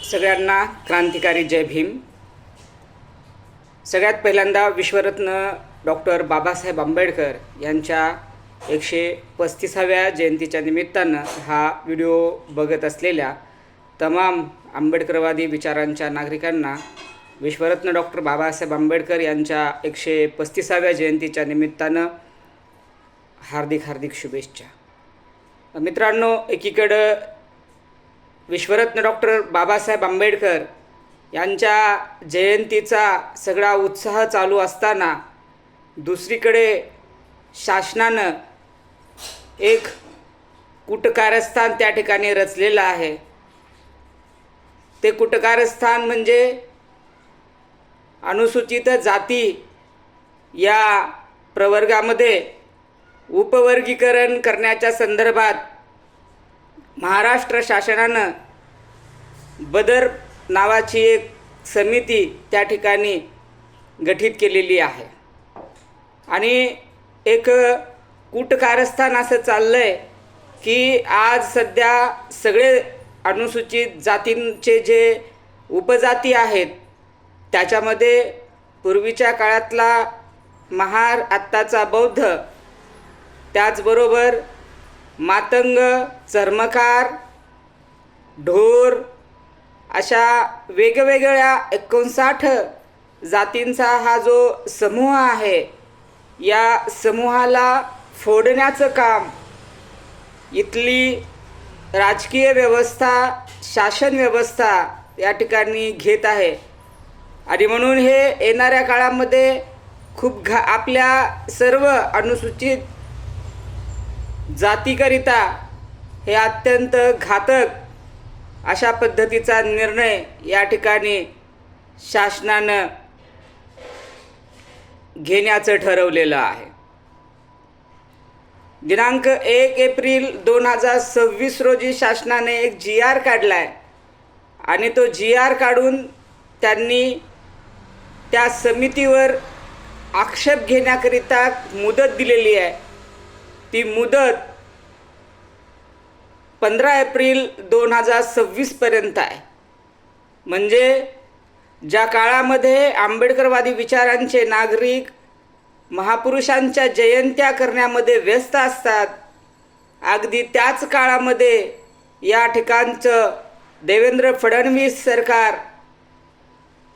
सगळ्यांना क्रांतिकारी जय भीम। सगळ्यात पहिल्यांदा विश्वरत्न डॉक्टर बाबासाहेब आंबेडकर यांच्या 135व्या जयंतीच्या निमित्तानं हा व्हिडिओ बघत असलेल्या तमाम आंबेडकरवादी विचारांच्या नागरिकांना विश्वरत्न डॉक्टर बाबासाहेब आंबेडकर यांच्या 135व्या जयंतीच्या निमित्तानं हार्दिक शुभेच्छा। मित्रांनो, एकीकडं विश्वरत्न डॉक्टर बाबासाहेब आंबेडकर यांच्या जयंतीचा सगळा उत्साह चालू असताना दुसरीकडे शासनानं एक कूटकारस्थान त्या ठिकाणी रचलेलं आहे। ते कूटकारस्थान म्हणजे अनुसूचित जाती या प्रवर्गामध्ये उपवर्गीकरण करण्याच्या संदर्भात महाराष्ट्र शासनानं बदर नावाची एक समिती त्या ठिकाणी गठीत केलेली आहे आणि एक कूटकारस्थान असं चाललं आहे की आज सध्या सगळे अनुसूचित जातींचे जे उपजाती आहेत त्याच्यामध्ये पूर्वीच्या काळातला महार, आत्ताचा बौद्ध, त्याचबरोबर मातंग, चर्मकार, ढोर अशा वेगवेगळ्या 59 जातींचा हा जो समूह आहे, या समूहाला फोडण्याचं काम इथली राजकीय व्यवस्था, शासन व्यवस्था या ठिकाणी घेत आहे। आणि म्हणून हे येणाऱ्या काळामध्ये खूप आपल्या सर्व अनुसूचित जातीकरिता हे अत्यंत घातक अशा पद्धतीचा निर्णय या ठिकाणी शासनानं घेण्याचं ठरवलेलं आहे। दिनांक 1 एप्रिल 2026 रोजी शासनाने एक GR काढला आहे आणि तो GR काढून त्यांनी त्या समितीवर आक्षेप घेण्याकरिता मुदत दिलेली आहे। ती मुदत 15 एप्रिल 2026 पर्यंत आहे। म्हणजे ज्या काळामध्ये आंबेडकरवादी विचारांचे नागरिक महापुरुषांच्या जयंत्या करण्यामध्ये व्यस्त असतात, अगदी त्याच काळामध्ये या ठिकाणचं देवेंद्र फडणवीस सरकार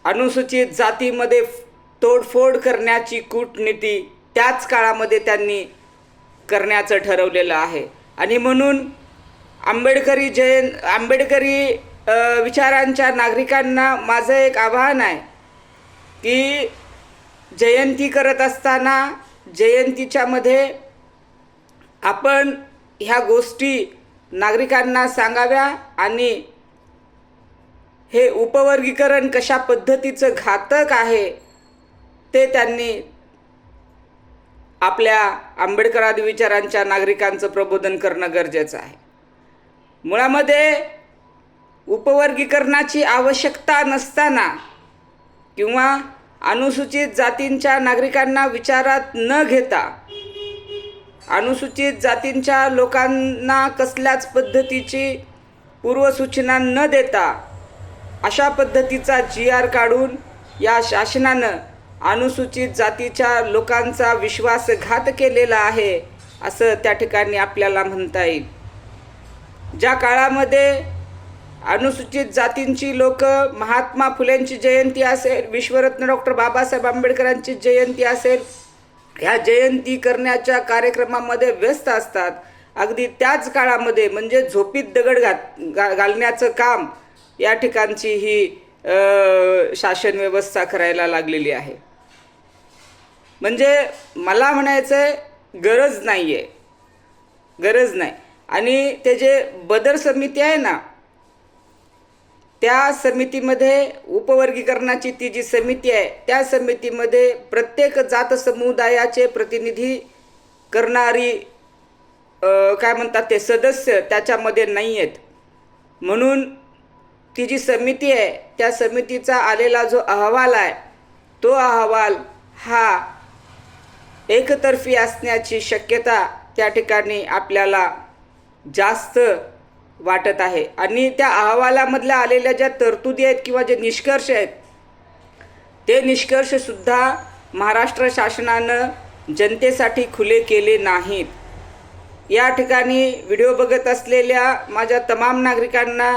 अनुसूचित जातीमध्ये तोडफोड करण्याची कूटनीती त्याच काळामध्ये त्यांनी करण्याचं ठरवलेलं आहे। आणि म्हणून आंबेडकरी विचारांच्या नागरिकांना माझं एक आवाहन आहे की जयंती करत असताना जयंतीच्यामध्ये आपण ह्या गोष्टी नागरिकांना सांगाव्या आणि हे उपवर्गीकरण कशा पद्धतीचं घातक आहे ते त्यांनी आपल्या आंबेडकरवादी विचारांच्या नागरिकांचं प्रबोधन करणं गरजेचं आहे। मुळामध्ये उपवर्गीकरणाची आवश्यकता नसताना किंवा अनुसूचित जातींच्या नागरिकांना विचारात न घेता, अनुसूचित जातींच्या लोकांना कसल्याच पद्धतीची पूर्वसूचना न देता अशा पद्धतीचा GR काढून या शासनानं अनुसूचित जातीच्या लोकांचा विश्वासघात केलेला आहे असं त्या ठिकाणी आपल्याला म्हणता येईल। ज्या काळामध्ये अनुसूचित जातींची लोक महात्मा फुलेंची जयंती असेल, विश्वरत्न डॉक्टर बाबासाहेब आंबेडकरांची जयंती असेल, ह्या जयंती करण्याच्या कार्यक्रमामध्ये व्यस्त असतात, अगदी त्याच काळामध्ये म्हणजे झोपीत दगड घालण्याचं काम या ठिकाणची ही शासन व्यवस्था करायला लागलेली आहे। म्हणजे मला म्हणायचं आहे गरज नाही आहे। आणि ते जे बदर समिती आहे ना, त्या समितीमध्ये उपवर्गीकरणाची ती जी समिती आहे त्या समितीमध्ये प्रत्येक जात समुदायाचे प्रतिनिधी करणारी काय म्हणतात ते सदस्य त्याच्यामध्ये नाही आहेत। म्हणून ती जी समिती आहे त्या समितीचा आलेला जो अहवाल आहे तो अहवाल हा एकतर्फी असण्याची शक्यता त्या ठिकाणी आपल्याला जास्त वाटत आहे. आणि त्या अहवालामधल्या आलेल्या ज्या तरतुदी आहेत किंवा जे निष्कर्ष आहेत ते निष्कर्षसुद्धा महाराष्ट्र शासनानं जनतेसाठी खुले केले नाहीत. या ठिकाणी व्हिडिओ बघत असलेल्या माझ्या तमाम नागरिकांना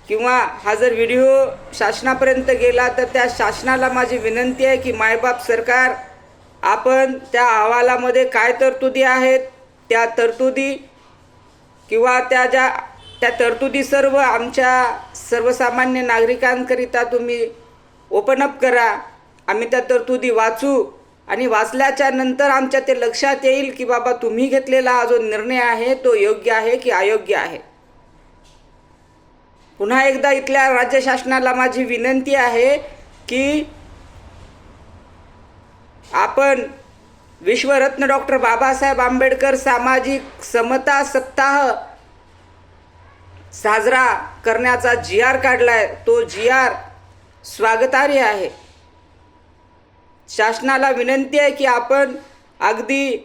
किंवा हा जर व्हिडिओ शासनापर्यंत गेला तर त्या शासनाला माझी विनंती आहे की मायबाप सरकार, आपण त्या अहवालामध्ये काय तरतुदी आहेत त्या तरतुदी किंवा त्या तरतुदी सर्व आमच्या सर्वसामान्य नागरिकांकरिता तुम्ही ओपन अप करा. आम्ही त्या तरतुदी वाचू आणि वाचल्याच्या नंतर आमच्या ते लक्षात येईल की बाबा तुम्ही घेतलेला हा जो निर्णय आहे तो योग्य आहे की अयोग्य आहे. पुन्हा एकदा इथल्या राज्य शासनाला माझी विनंती आहे की आपण विश्वरत्न डॉक्टर बाबासाहेब आंबेडकर सामाजिक समता सप्ताह साजरा करण्याचा GR काढलाय. तो GR स्वागतार्ह आहे. शासनाला विनंती आहे की आपण अगदी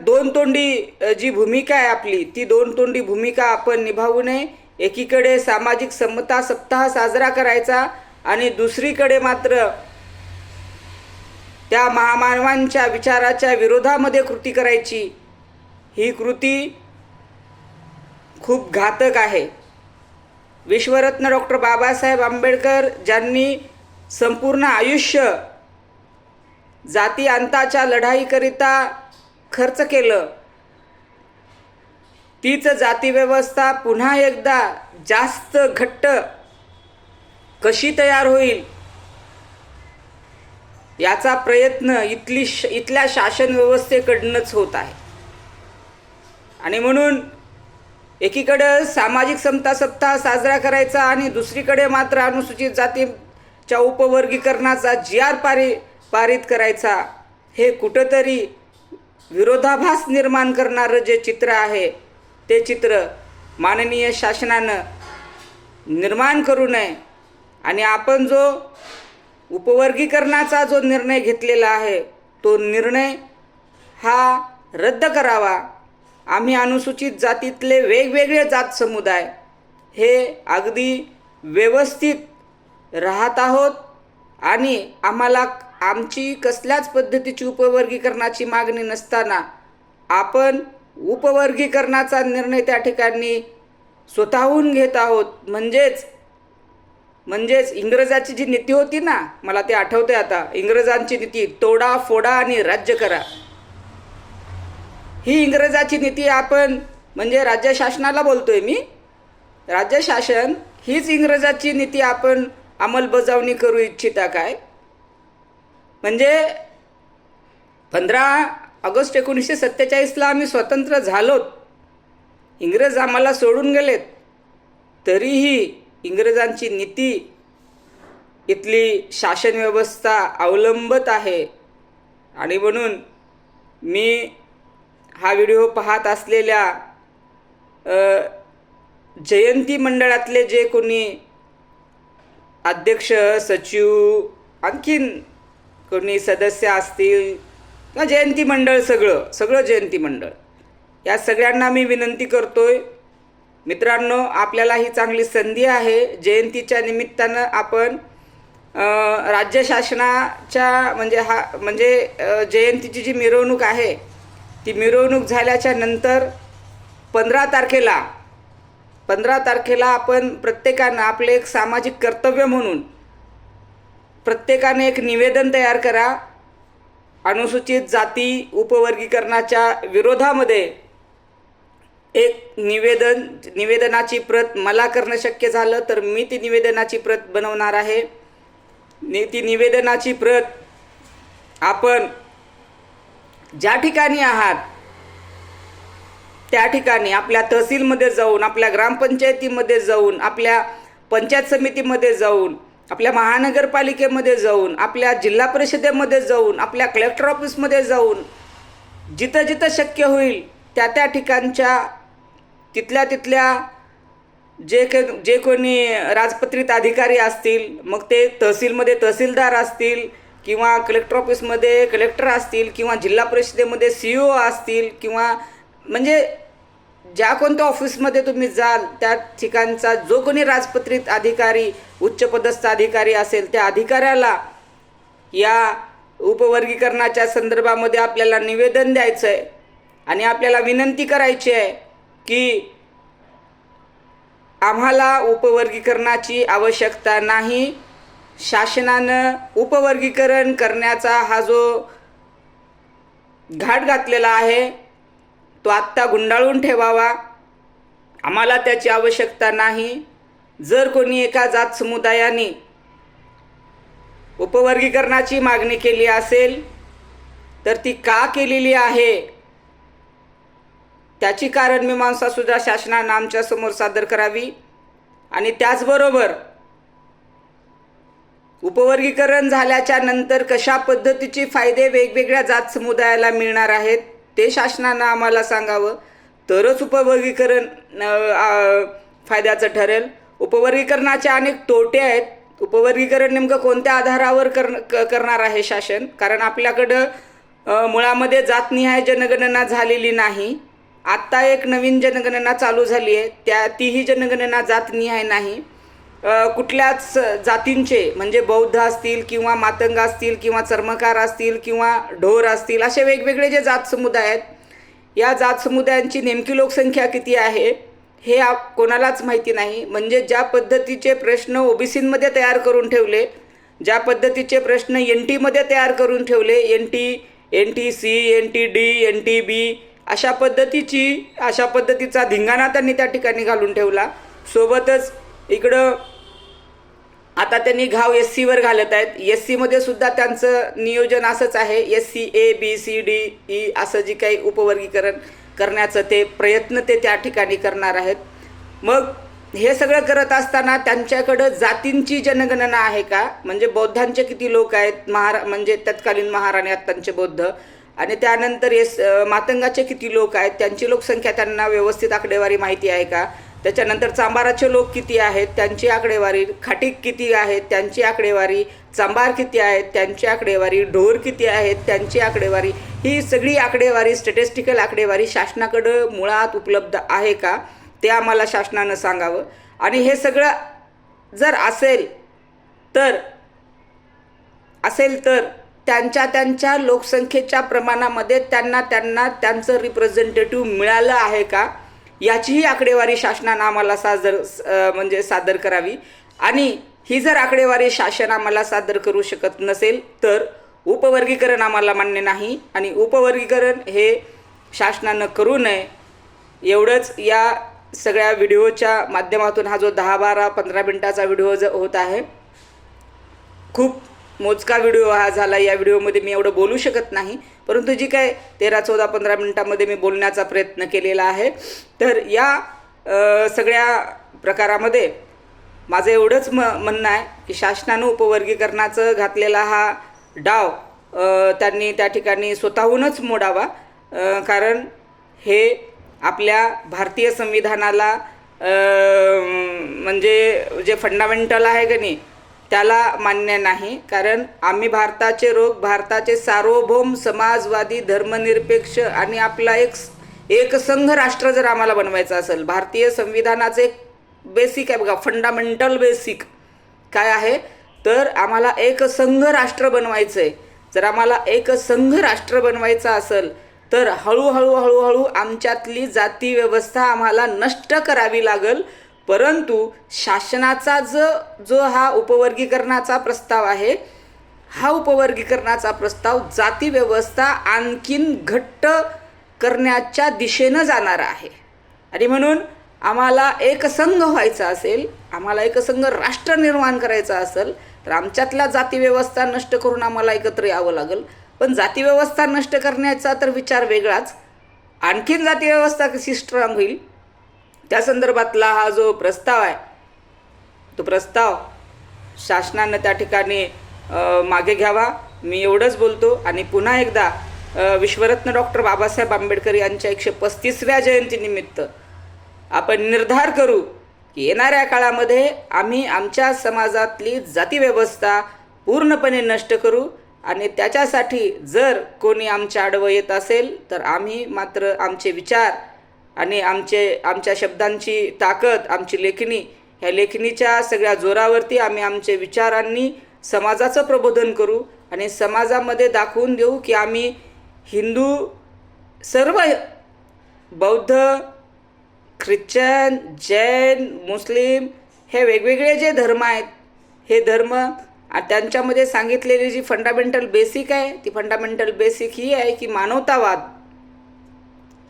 दोन तोंडी जी भूमिका आहे आपली ती दोन तोंडी भूमिका आपण निभावू नये. एकीकडे सामाजिक समता सप्ताह साजरा करायचा आणि दुसरीकडे मात्र त्या महामानवांच्या विचाराच्या विरोधामध्ये कृती करायची. ही कृती खूप घातक आहे. विश्वरत्न डॉक्टर बाबासाहेब आंबेडकर ज्यांनी संपूर्ण आयुष्य जाती अंताच्या लढाईकरिता खर्च केलं, तीच जातीव्यवस्था पुन्हा एकदा जास्त घट्ट कशी तयार होईल याचा प्रयत्न इथल्या शासन व्यवस्थेकडूनच होत आहे. आणि म्हणून एकीकडे सामाजिक समता सप्ताह साजरा करायचा आणि दुसरीकडे मात्र अनुसूचित जातीच्या उपवर्गीकरणाचा GR पारित करायचा, हे कुठंतरी विरोधाभास निर्माण करणारं जे चित्र आहे ते चित्र माननीय शासनानं निर्माण करू नये. आणि आपण जो उपवर्गीकरणाचा जो निर्णय घेतलेला आहे तो निर्णय हा रद्द करावा. आम्ही अनुसूचित जातीतले वेगवेगळे जात समुदाय हे अगदी व्यवस्थित राहत आहोत आणि आम्हाला आमची कसल्याच पद्धतीची उपवर्गीकरणाची मागणी नसताना आपण उपवर्गीकरणाचा निर्णय त्या ठिकाणी स्वतःहून घेत आहोत. म्हणजेच इंग्रजाची जी नीती होती ना, मला ते आठवते आता, इंग्रजांची नीती तोडा फोडा आणि राज्य करा, ही इंग्रजाची नीती आपण म्हणजे राज्य शासनाला बोलतोय मी, राज्य शासन हीच इंग्रजाची नीती आपण अंमलबजावणी करू इच्छिता काय? म्हणजे 15 ऑगस्ट 1947ला आम्ही स्वतंत्र झालोत, इंग्रज आम्हाला सोडून गेलेत, तरीही इंग्रजांची नीती इथली शासन व्यवस्था अवलंबत आहे. आणि म्हणून मी हा व्हिडिओ पाहत असलेल्या जयंती मंडळातले जे कोणी अध्यक्ष सचिव आणखीन कोणी सदस्य असतील किंवा जयंती मंडळ सगळं जयंती मंडळ, या सगळ्यांना मी विनंती करतोय, मित्रांनो आपल्याला ही चांगली संधी आहे. जयंतीच्या निमित्तानं आपण राज्य शासनाच्या म्हणजे जयंतीची जी मिरवणूक आहे ती मिरवणूक झाल्याच्या नंतर 15 तारखेला आपण प्रत्येकानं आपले एक सामाजिक कर्तव्य म्हणून प्रत्येकाने एक निवेदन तयार करा. अनुसूचित जाती उपवर्गीकरणाच्या विरोधामध्ये एक निवेदनाची प्रत मला करणं शक्य झालं तर मी ती निवेदनाची प्रत बनवणार आहे. ती निवेदनाची प्रत आपण ज्या ठिकाणी आहात त्या ठिकाणी आपल्या तहसीलमध्ये जाऊन, आपल्या ग्रामपंचायतीमध्ये जाऊन, आपल्या पंचायत समितीमध्ये जाऊन, आपल्या महानगरपालिकेमध्ये जाऊन, आपल्या जिल्हा परिषदेमध्ये जाऊन, आपल्या कलेक्टर ऑफिसमध्ये जाऊन, जिथं जिथं शक्य होईल त्या ठिकाणच्या तिथल्या जे कोणी राजपत्रित अधिकारी असतील, मग ते तहसीलमध्ये तहसीलदार असतील किंवा कलेक्टर ऑफिसमध्ये कलेक्टर असतील किंवा जिल्हा परिषदेमध्ये CEO असतील किंवा म्हणजे ज्या कोणत्या ऑफिसमध्ये तुम्ही जाल त्या ठिकाणचा जो कोणी राजपत्रित अधिकारी, उच्चपदस्थ अधिकारी असेल त्या अधिकाऱ्याला या उपवर्गीकरणाच्या संदर्भामध्ये आपल्याला निवेदन द्यायचं आहे आणि आपल्याला विनंती करायची आहे की आम्हाला उपवर्गीकरणाची आवश्यकता नाही. शासनानं उपवर्गीकरण करण्याचा हा जो घाट घातलेला आहे तो आत्ता गुंडाळून ठेवावा. आम्हाला त्याची आवश्यकता नाही. जर कोणी एका जात समुदायाने उपवर्गीकरणाची मागणी केली असेल तर ती का केलेली आहे त्याची कारण मीमांसासुद्धा शासनानं आमच्यासमोर सादर करावी. आणि त्याचबरोबर उपवर्गीकरण झाल्याच्या नंतर कशा पद्धतीचे फायदे वेगवेगळ्या जात समुदायाला मिळणार आहेत ते शासनानं आम्हाला सांगावं, तरच उपवर्गीकरण फायद्याचं ठरेल. उपवर्गीकरणाचे अनेक तोटे आहेत. उपवर्गीकरण नेमकं कोणत्या आधारावर करणार आहे शासन? कारण आपल्याकडं मुळामध्ये जातनिहाय जनगणना झालेली नाही. आत्ता एक नवीन जनगणना चालू झाली आहे, तीही जनगणना जातनिहाय नाही. कुठल्याच जातींचे म्हणजे बौद्ध असतील किंवा मातंग असतील किंवा चर्मकार असतील किंवा ढोर असतील असे वेगवेगळे जे जात समुदाय आहेत, या जात समुदायांची नेमकी लोकसंख्या किती आहे हे कोणालाच माहिती नाही. म्हणजे ज्या पद्धतीचे प्रश्न ओबीसीमध्ये तयार करून ठेवले, ज्या पद्धतीचे प्रश्न NT तयार करून ठेवले, NT-C, NT-D, NT-B अशा पद्धतीचा धिंगाणा त्यांनी त्या ठिकाणी घालून ठेवला. सोबतच इकडं आता त्यांनी घाव SC वर घालत आहेत. SC सुद्धा त्यांचं नियोजन असंच आहे. SC A B C D E असं जी काही उपवर्गीकरण करण्याचं ते प्रयत्न ते त्या ठिकाणी करणार आहेत. मग हे सगळं करत असताना त्यांच्याकडं जातींची जनगणना आहे का? म्हणजे बौद्धांचे किती लोक आहेत म्हणजे तत्कालीन महाराणी आत्तांचे बौद्ध, आणि त्यानंतर मातंगाचे किती लोक आहेत त्यांची लोकसंख्या त्यांना व्यवस्थित आकडेवारी माहिती आहे का? त्याच्यानंतर चांबाराचे लोक किती आहेत त्यांची आकडेवारी, खाटीक किती आहेत त्यांची आकडेवारी, चांबार किती आहेत त्यांची आकडेवारी, ढोर किती आहेत त्यांची आकडेवारी, ही सगळी आकडेवारी स्टॅटिस्टिकल आकडेवारी शासनाकडं मुळात उपलब्ध आहे का ते आम्हाला शासनानं सांगावं. आणि हे सगळं जर असेल तर त्यांच्या लोकसंख्येच्या प्रमाणामध्ये त्यांना त्यांचं रिप्रेझेंटेटिव्ह मिळालं आहे का याचीही आकडेवारी शासनानं आम्हाला सादर करावी. आणि ही जर आकडेवारी शासन आम्हाला सादर करू शकत नसेल तर उपवर्गीकरण आम्हाला मान्य नाही आणि उपवर्गीकरण हे शासनानं करू नये. एवढंच या सगळ्या व्हिडिओच्या माध्यमातून हा जो 10-12-15 मिनटाचा व्हिडिओ होत आहे, खूप मोजका व्हिडिओ हा झाला. या व्हिडिओमध्ये मी एवढं बोलू शकत नाही, परंतु जी काय 13-14-15 मिनटामध्ये मी बोलण्याचा प्रयत्न केलेला आहे. तर या सगळ्या प्रकारामध्ये माझं एवढंच म्हणणं आहे की शासनानं उपवर्गीकरणाचं घातलेला हा डाव त्यांनी त्या ठिकाणी स्वतःहूनच मोडावा. कारण हे आपल्या भारतीय संविधानाला म्हणजे जे फंडामेंटल आहे की नाही त्याला मान्य नाही. कारण आम्ही भारताचे सार्वभौम समाजवादी धर्मनिरपेक्ष आणि आपला एक संघ राष्ट्र जर आम्हाला बनवायचं असेल, भारतीय संविधानाचं एक बेसिक आहे बघा, फंडामेंटल बेसिक काय आहे तर आम्हाला एक संघ राष्ट्र बनवायचं आहे. जर आम्हाला एक संघ राष्ट्र बनवायचं असेल तर हळूहळू आमच्यातली जाती व्यवस्था आम्हाला नष्ट करावी लागेल. परंतु शासनाचा जो हा उपवर्गीकरणाचा प्रस्ताव आहे, हा उपवर्गीकरणाचा प्रस्ताव जाती व्यवस्था आणखीन घट्ट करण्याच्या दिशेनं जाणार आहे. आणि म्हणून आम्हाला एक संघ व्हायचा असेल, आम्हाला एक संघ राष्ट्र निर्माण करायचं असेल तर आमच्यातल्या जाती व्यवस्था नष्ट करून आम्हाला एकत्र यावं लागेल. पण जाती व्यवस्था नष्ट करण्याचा तर विचार वेगळाच, आणखीन जाती व्यवस्था कशी स्ट्रॉंग होईल त्या संदर्भातला हा जो प्रस्ताव आहे तो प्रस्ताव शासनानं त्या ठिकाणी मागे घ्यावा. मी एवढंच बोलतो आणि पुन्हा एकदा विश्वरत्न डॉक्टर बाबासाहेब आंबेडकर यांच्या 135व्या जयंतीनिमित्त आपण निर्धार करू की येणाऱ्या काळामध्ये आम्ही आमच्या समाजातली जातीव्यवस्था पूर्णपणे नष्ट करू. आणि त्याच्यासाठी जर कोणी आमच्या आडवं येत असेल तर आम्ही मात्र आमचे विचार आणि आमच्या शब्दांची ताकद, आमची लेखणी, ह्या लेखणीच्या सगळ्या जोरावरती आम्ही आमच्या विचारांनी समाजाचं प्रबोधन करू आणि समाजामध्ये दाखवून देऊ की आम्ही हिंदू, सर्व बौद्ध, ख्रिश्चन, जैन, मुस्लिम हे वेगवेगळे जे धर्म आहेत, हे धर्म त्यांच्यामध्ये सांगितलेली जी फंडामेंटल बेसिक आहे, ती फंडामेंटल बेसिक ही आहे की मानवतावाद,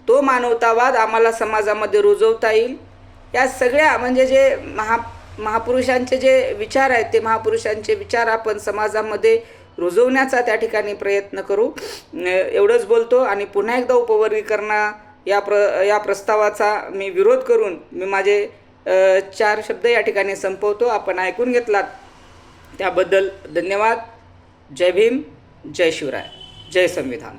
तो मानवतावाद आम्हाला समाजामध्ये रुजवता येईल. या सगळ्या म्हणजे जे महापुरुषांचे जे विचार आहेत, ते महापुरुषांचे विचार आपण समाजामध्ये रुजवण्याचा त्या ठिकाणी प्रयत्न करू. एवढंच बोलतो आणि पुन्हा एकदा उपवर्गीकरण या प्रस्तावाचा मी विरोध करून मी माझे 4 शब्द या ठिकाणी संपवतो. आपण ऐकून घेतलात त्याबद्दल धन्यवाद. जय भीम, जय शिवराय, जय संविधान.